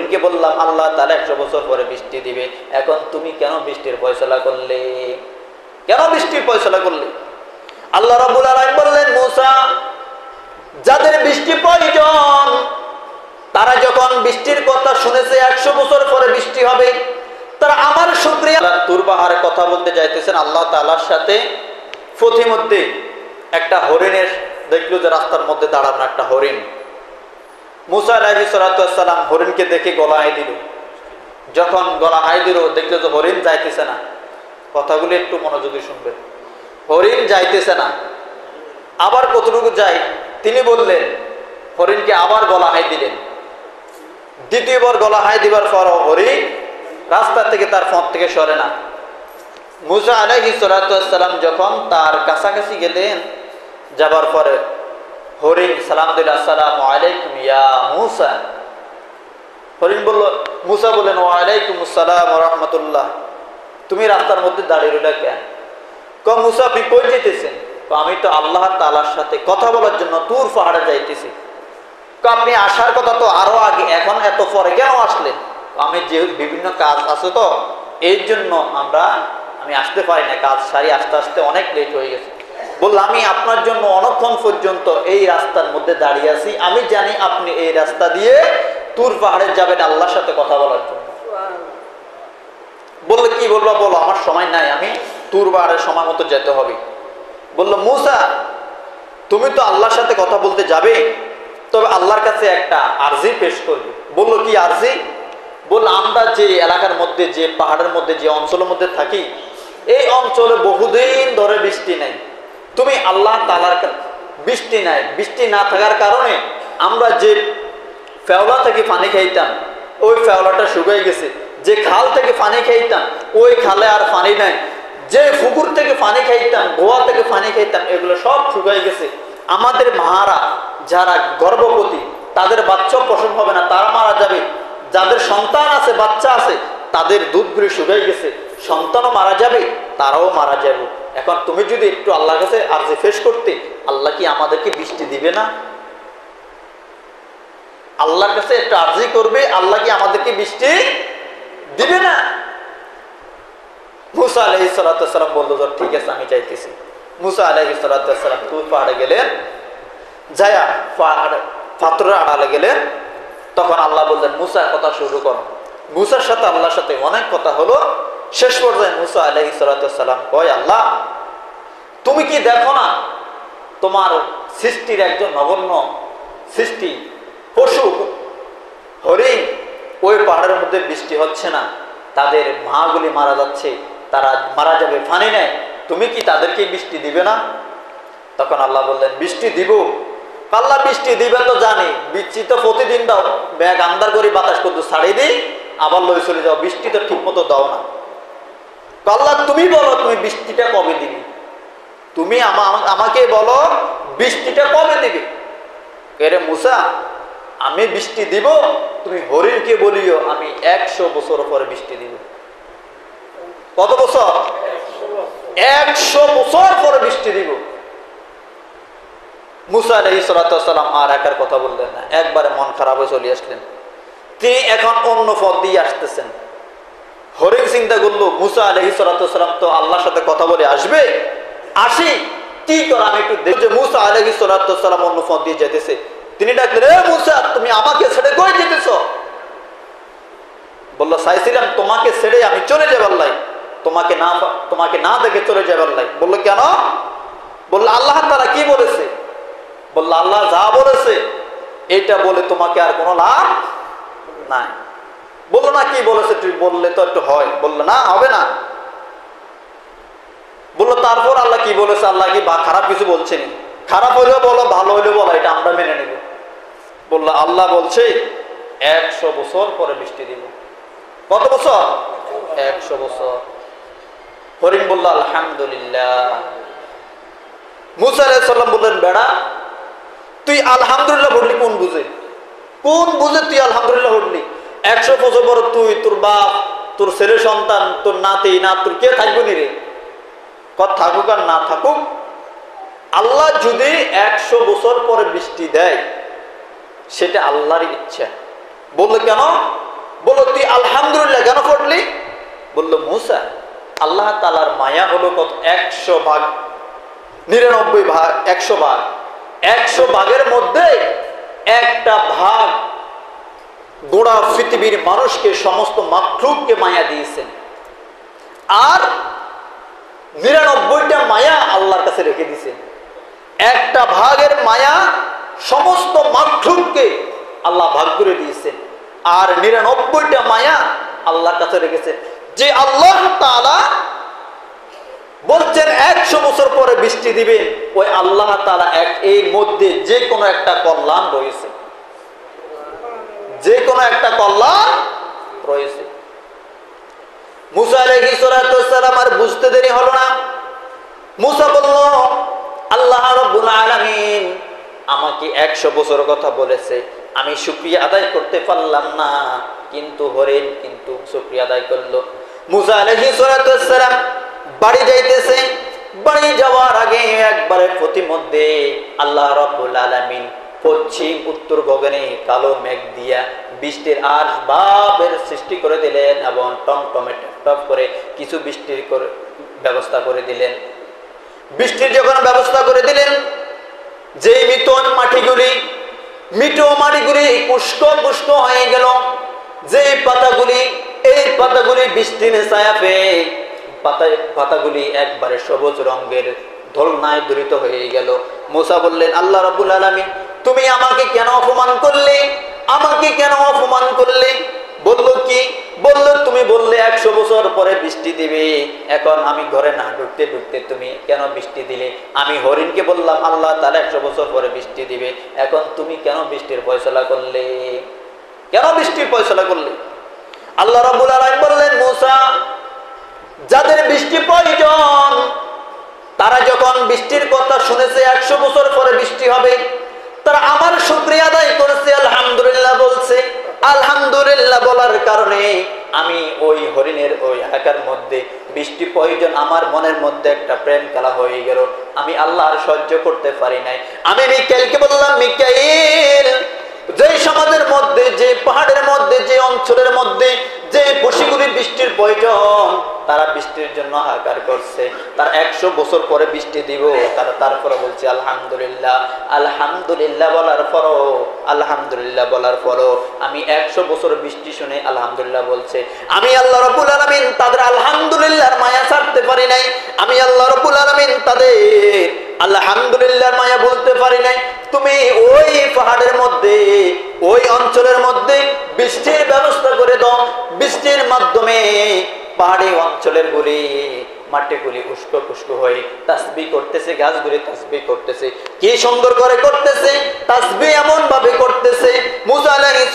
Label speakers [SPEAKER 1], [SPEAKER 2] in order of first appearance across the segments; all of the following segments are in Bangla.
[SPEAKER 1] হরিণকে বললাম আল্লাহ তাআলা 100 বছর পরে বৃষ্টি দিবে, এখন তুমি কেন বৃষ্টির ফয়সালা করলে? কেন বৃষ্টির ফয়সালা করলে? আল্লাহ রাব্বুল আলামিন বললেন, মূসা, যাদের বৃষ্টি প্রয়োজন তারা যখন বৃষ্টির কথা শুনেছে 100 বছর পরে বৃষ্টি হবে, তারা আমার শুকরিয়া। তুর পাহাড়ে কথা বলতে যাইতেছেন আল্লাহ তাআলার সাথে, পথিমধ্যে একটা হরিণের দেখলো যে রাস্তার মধ্যে দাঁড়ানো একটা হরিণ। মূসা আলাইহিস সালাতু ওয়াস সালাম হরিণকে দেখে গলা হাই দিল। যখন গলা হাই দিল, দেখলো যে হরিণ যাইতেছে না। কথাগুলো একটু মনোযোগী শুনবেন। হরিণ যাইতেছে না। আবার কতটুকু যায় তিনি বললেন, হরিণকে আবার গলা হাই দিলেন। দ্বিতীয়বার গলা হাই দিবার পর হরিণ রাস্তা থেকে তার পথ থেকে সরে না। মূসা আলাইহিস সালাতু ওয়াস সালাম যখন তার কাছাকাছি গেলেন, যাবার পরে হরিণ সালাম দিল, আসসালামু আলাইকুম ইয়া মূসা। হরিণ বলল, মূসা বললেন, ওয়া আলাইকুম আসসালাম ওয়া রাহমাতুল্লাহ। তুমি রাস্তার মধ্যে দাঁড়িয়ে রইলা কেন? কও, মূসা আপনি কই যেতেছেন? আমি তো আল্লাহ তাআলার সাথে কথা বলার জন্য তুর পাহাড়ে যাইতেছি। আপনি আসার কথা তো আরো আগে, এখন এত পরে কেন আসলেন? আমি যে বিভিন্ন কাজ আছে তো এই জন্য আমি আসতে পারি না, কাজ সারি আসতে আসতে অনেক লেট হয়ে গেছে। বললাম, আমি আপনার জন্য অনেকক্ষণ পর্যন্ত এই রাস্তার মধ্যে দাঁড়িয়ে আছি, আমি জানি আপনি এই রাস্তা দিয়ে তুর পাহাড়ে যাবেন আল্লাহর সাথে কথা বলার জন্য। বললো, কি বলবো বলো, আমার সময় নাই, আমি তুর পাহাড়ের সময় মতো যেতে হবে। বললো, মূসা তুমি তো আল্লাহর সাথে কথা বলতে যাবে, তবে আল্লাহর কাছে একটা আরজি পেশ করবে। বললো, কি আরজি? বললো, আমরা যে এলাকার মধ্যে, যে পাহাড়ের মধ্যে, যে অঞ্চলের মধ্যে থাকি, এই অঞ্চলে বহুদিন ধরে বৃষ্টি নাই। তুমি আল্লাহ তাআলার বৃষ্টি নাই, বৃষ্টি না থাকার কারণে আমরা যে ফেওলা থেকে পানি খাইতাম ওই ফেওলাটা শুকিয়ে গেছে, যে খাল থেকে পানি খাইতাম ওই খালে আর পানি নাই, যে পুকুর থেকে পানি খাইতাম, গোয়া থেকে পানি খাইতাম, এগুলো সব শুকিয়ে গেছে। আমাদের মারা যারা গর্ভবতী তাদের বাচ্চা প্রসব হবে না, তারা মারা যাবে। যাদের সন্তান আছে, বাচ্চা আছে, তাদের দুধগুলি শুকিয়ে গেছে, সন্তানও মারা যাবে, তারাও মারা যাবে। এখন তুমি যদি একটু আল্লাহর কাছে আরজি পেশ করতে, আল্লাহ কি আমাদেরকে বৃষ্টি দিবে না? আল্লাহর কাছে একটু আরজি করবে, আল্লাহ কি আমাদেরকে বৃষ্টি দিবে না? মূসা আলাইহিস সালাতু ওয়াস সালাম বলল, ঠিক আছে আমি যাইতেছি। মূসা আলাইহিস সালাতু ওয়াস সালাম তুর পাহাড়ে গেলেন, যায়া পাথরের আড়ালে গেলেন। তখন আল্লাহ বললেন, মূসা কথা শুরু করো। মূসার সাথে আল্লাহর সাথে অনেক কথা হলো। শেষ পর্যায়ে মূসা আলাইহিস সালাতু ওয়াস সালাম কয়, আল্লাহ তুমি কি দেখো না তোমার সৃষ্টির একজন নগণ্য সৃষ্টি পশু হরিণ, ওই পাহাড়ের মধ্যে বৃষ্টি হচ্ছে না, তাদের মাগুলি মারা যাচ্ছে, তারা মারা যাবে, পানি নেয়, তুমি কি তাদেরকে বৃষ্টি দিবে না? তখন আল্লাহ বললেন, বৃষ্টি দিব। আল্লাহ বৃষ্টি দিবে তো জানি, বৃষ্টি তো প্রতিদিন দাও, ব্যাগ আন্দার করে বাতাস করতে ছাড়িয়ে দিই, আবার লই চলে যাও, বৃষ্টি তো ঠিক মতো দাও না। আল্লাহ তুমি বলো, তুমি বৃষ্টিটা কবে দিবি? তুমি আমাকে বলো বৃষ্টিটা কবে দিবে? এরে মূসা, আমি বৃষ্টি দিব, তুমি হরিণকে বলিও আমি 100 বছর পরে বৃষ্টি দিব। কত বছর? 100 বছর পরে বৃষ্টি দিব। মূসা আলাইহিস সালাতু ওয়াস সালাম আর একার কথা বললেন না, একবারে মন খারাপ হয়ে চলে আসলেন। তিনি এখন অন্য পথ দিয়ে আসতেছেন। হরিণ চিন্তা করলো, মূসা আলাইহিস সালাতু ওয়াস সালাম তো আল্লাহর সাথে কথা বলে আসবে, আসি কি করে আমি একটু দেখি। মূসা আলাইহিস সালাতু ওয়াস সালাম অন্য পথ দিয়ে যেতেছে। তিনি ডাকলেন, এ মূসা, তুমি আমাকে ছেড়ে কই যেতেছো? বললো, চাইছিলাম তোমাকে ছেড়ে আমি চলে যাবার লাই, তোমাকে না দেখে চলে যাবার লাই। বললো, কেন? বললো, আল্লাহ তাআলা কি বলেছে? বললো, আল্লাহ যা বলেছে এটা বলে তোমাকে আর কোনো লাভ নাই। বললো, না কি বলেছে তুই বললে তো একটু হয়। বললো, না হবে না। বললো, তারপর আল্লাহ কি বলেছে? আল্লাহ কি খারাপ কিছু বলছেনি? খারাপ হইলেও বলো, ভালো হইলেও বলো, এটা আমরা মেনে নেব। বললো, আল্লাহ বলছে 100 বছর পরে বৃষ্টি দিব। কত বছর? 100 বছর। হরিণ বলল, আলহামদুলিল্লাহ। মূসা আলাইহিস সালাম বললেন, বেড়া তুই আলহামদুলিল্লাহ বললি কোন বুঝে? কোন বুঝে তুই আলহামদুলিল্লাহ বললি? 100 বছর পর তুই, তোর বাপ, তোর ছেলে সন্তান, তোর নাতি না, তোর কে থাকবো নি রে? কত থাকুক আর না থাকুক, আল্লাহ যদি 100 বছর পরে বৃষ্টি দেয় সেটা আল্লাহর ইচ্ছা। বললো, কেন? বলল মূসা, আল্লাহ তাআলার মায়া হলো কত? 100 ভাগ, 99 ভাগ, 100 ভাগ। 100 ভাগের মধ্যে একটা ভাগ গোড়া পৃথিবীর মানুষকে, সমস্ত মাখলুককে মায়া দিয়েছেন, আর 99টা মায়া আল্লাহর কাছে রেখে দিয়েছেন। একটা ভাগের মায়া সমস্ত মাখলুককে আল্লাহ ভাগ করে দিয়েছেন, আর 99টা মায়া আল্লাহর কাছে রেখেছেন। যে আল্লাহ তাআলা বলছেন 100 বছর পরে বৃষ্টি দিবেন, ওই আল্লাহ তাআলা এর মধ্যে যে কোনো একটা কল্যাণ রয়েছে, যে কোনো একটা কল্যাণ রয়েছে। মূসা আলাইহিস সালাম আর বুঝতে দেরি হলো না। মূসা বলল, আল্লাহ রাব্বুল আলামিন আমাকে 100 বছর কথা বলেছে, আমি শুকরিয়া আদায় করতে পারলাম না, কিন্তু হরেন কিন্তু শুকরিয়া আদায় করলো। মূসা আলাইহিস সালাম বাড়ি যাইতেছে, বাড়ি যাওয়ার আগে একবারে প্রতিমধ্যে আল্লাহ রাব্বুল আলামিন পশ্চিম উত্তর গগনে কালো মেঘ দিয়া বৃষ্টির আসবাবের সৃষ্টি করে দিলেন, এবং টমটমে টপ করে কিছু বৃষ্টির ব্যবস্থা করে দিলেন। বৃষ্টির যখন ব্যবস্থা করে দিলেন, যে মৃত মাটিগুলি পুষ্ক পুষ্ক হয়ে গেল, যে পাতাগুলি, এই পাতাগুলি বৃষ্টির ছায়া পেয়ে পাতাগুলি একবারে সবুজ রঙের ধরনায় দূরিত হয়ে গেল। মূসা বললেন, আল্লাহ রাব্বুল আলামিন তুমি আমাকে কেন অপমান করলে? আমাকে কেন অপমান করলে? বলল কি? বলল তুমি বললে 100 বছর পরে বৃষ্টি দিবে, এখন আমি ঘরে না ঢুকতে ঢুকতে তুমি কেন বৃষ্টি দিলে? আমি হরিণকে বললাম আল্লাহ তাআলা 100 বছর পরে বৃষ্টি দিবে, এখন তুমি কেন বৃষ্টির ফয়সালা করলে? কেন বৃষ্টির ফয়সালা করলে? আল্লাহ রাব্বুল আলামিন বললেন, মূসা যাদের বৃষ্টি প্রয়োজন, তারা যখন বৃষ্টির কথা শুনেছে 100 বছর পরে বৃষ্টি হবে, তারা আমার শুকরিয়া আদায় করেছে, আলহামদুলিল্লাহ বলছে। আলহামদুলিল্লাহ বলার কারণে আমি ওই হরিণের ওই এলাকার মধ্যে বৃষ্টি প্রয়োজন, আমার মনের মধ্যে একটা প্রেম খেলা হয়ে গেল, আমি আল্লাহ আর সহ্য করতে পারি নাই। আমি মিকাইলকে বললাম, মিকাইল যে সমাজের মধ্যে, যে পাহাড়ের মধ্যে, যে অঞ্চলের মধ্যে যে পশুগুলি বৃষ্টির প্রয়োজন, তারা বৃষ্টির জন্য হাহাকার করছে, তার 100 বছর পরে বৃষ্টি দিব, তারা তারপরে বলছে আলহামদুলিল্লাহ। আলহামদুলিল্লাহ বলার পরও আমি 100 বছর বৃষ্টি শুনে আলহামদুলিল্লাহ বলছে। আমি আল্লাহ রাব্বুল আলামিন তাদের আলহামদুলিল্লাহর মায়া ছাড়তে পারি নাই, আমি আল্লাহ রাব্বুল আলামিন তাদের আলহামদুলিল্লাহর মায়া বলতে পারি নাই। তুমি ওই পাহাড়ের মধ্যে, ওই অঞ্চলের মধ্যে বৃষ্টির ব্যবস্থা করে দাও, বৃষ্টির মাধ্যমে পাহাড়ি অঞ্চলের মাটিগুলি উস্কো পুস্কো হয়ে তাসবিহ করতেছে, গাছগুলি তাসবিহ করতেছে। কি সুন্দর করে করতেছে তাসবিহ, এমন ভাবে করতেছে। মূসা আলাইহিস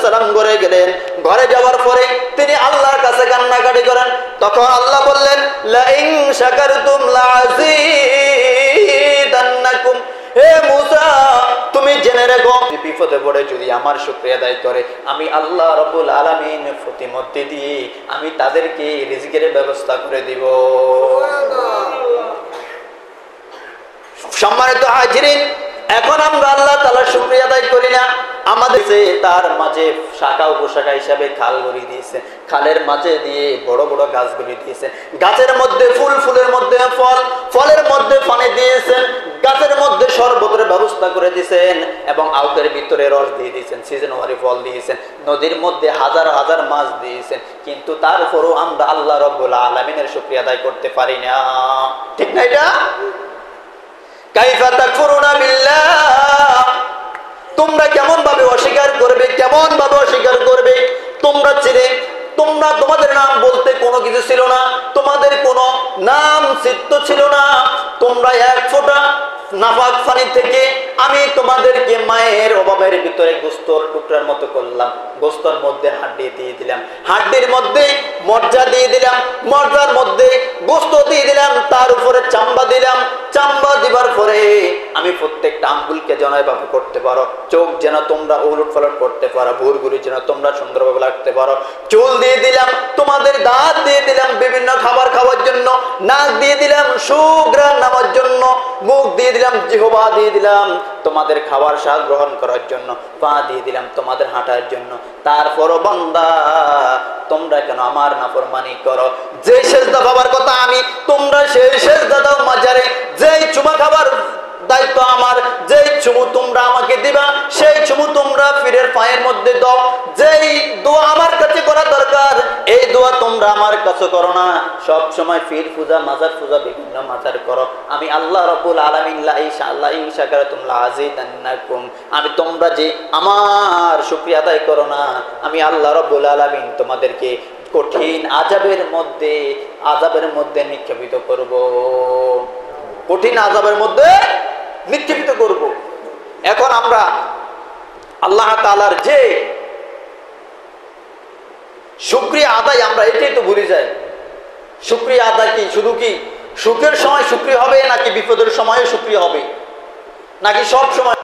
[SPEAKER 1] সালাম ঘরে গেলেন, ঘরে যাওয়ার পরে তিনি আল্লাহর কাছে কান্নাকাটি করেন। তখন আল্লাহ বললেন, লা ইন শাকারতুম লাযীদান্নাকুম, হে মূসা তুমি জেনে রেখো, বিপদে পড়ে যদি আমার শুকরিয়া আদায় করে, আমি আল্লাহ রাব্বুল আলামিন প্রতিমধ্যে দিয়ে আমি তাদেরকে রিজিকের ব্যবস্থা করে দিব। সম্মানিত হাজিরিন, এখন আমরা আল্লাহ তাআলার শুকরিয়া আদায় করি না। আমাদের তার মাঝে শাখা উপশাখা হিসাবে খাল গড়ি দিয়েছেন, খালের মাঝে দিয়ে বড় বড় গাছগুলি দিয়েছেন, গাছের মধ্যে ফুল, ফুলের মধ্যে ফল, ফলের মধ্যে পানি দিয়েছেন, গাছের মধ্যে শরবতের ব্যবস্থা করে দিয়েছেন, এবং আউটের ভিতরে রস দিয়ে দিয়েছেন, সিজনওয়ারি ফল দিয়েছেন, নদীর মধ্যে হাজার হাজার মাছ দিয়েছেন। কিন্তু তারপরও আমরা আল্লাহ রাব্বুল আলামিনের শুকরিয়া আদায় করতে পারি না, ঠিক না? এটা কাইফা তাকফুরুনা বিল্লাহ, তোমরা কেমন ভাবে অস্বীকার করবে, কেমন ভাবে অস্বীকার করবে? তোমরা তোমাদের নাম বলতে কোনো কিছু ছিল না, তোমাদের কোনো নাম চিত্ত ছিল না, তোমরা এক ফোঁটা নাপাক পানি থেকে আমি তোমাদেরকে মায়ের অভাবের ভিতরে গোস্তর টুকরার মতো করলাম, গোস্তর মধ্যে হাড্ডি দিয়ে দিলাম, হাড্ডির মধ্যে মজ্জা দিয়ে দিলাম, মজ্জার মধ্যে গোস্ত দিয়ে দিলাম, তার উপরে চামড়া দিলাম, চামড়া দিবার পরে আমি প্রত্যেকটা আঙ্গুলকে যেন এভাবে করতে পারো, চোখ যেন তোমরা উলট পালট করতে পারো, ভুরগুলি যেন তোমরা সুন্দরভাবে লাগতে পারো, চুল দিয়ে দিলাম, তোমাদের দাঁত দিয়ে দিলাম বিভিন্ন খাবার খাওয়ার জন্য, নাক দিয়ে দিলাম সুঘ্রাণ নেওয়ার জন্য, মুখ দিয়ে দিলাম, জিহ্বা দিয়ে দিলাম তোমাদের খাবার স্বাদ গ্রহণ করার জন্য, পা দিয়ে দিলাম তোমাদের হাঁটার জন্য। তারপরও বান্দা তোমরা কেন আমার নাফরমানি করো? যে সেজদা পাবার কথা আমি, তোমরা সেই সেজদা দাও মাজারে। যেই চুমা খাবার দায়িত্ব আমার, যেই চুমু তোমরা আমাকে দিবা, সেই চুমু তোমরা পীরের পায়ের মধ্যে দাও। যেই দোয়া আমার কাছে করা দরকার, এই দোয়া তোমরা আমার কাছে করো না। সব সময় পীর পূজা, মাজার পূজা, বিভিন্ন মাজার করো। আমি আল্লাহ রাব্বুল আলামিন লা ইনশাআল্লাহ ইন শাকারতুম লা আযীদান্নাকুম, আমি তোমরা যে আমার শুকরিয়া আদায় করো না, আমি আল্লাহ রাব্বুল আলামিন তোমাদেরকে কঠিন আযাবের মধ্যে নিক্ষেপিত করব। কঠিন আযাবের মধ্যে নিক্ষেপিত করব। এখন আমরা আল্লাহ তাআলার যে শুকরিয়া আদায়, আমরা এটাই তো ভুলে যাই। শুকরিয়া আদায় কি শুধু কি সুখের সময় শুকরিয়া হবে, নাকি বিপদের সময়ও শুকরিয়া হবে, নাকি সব সময়?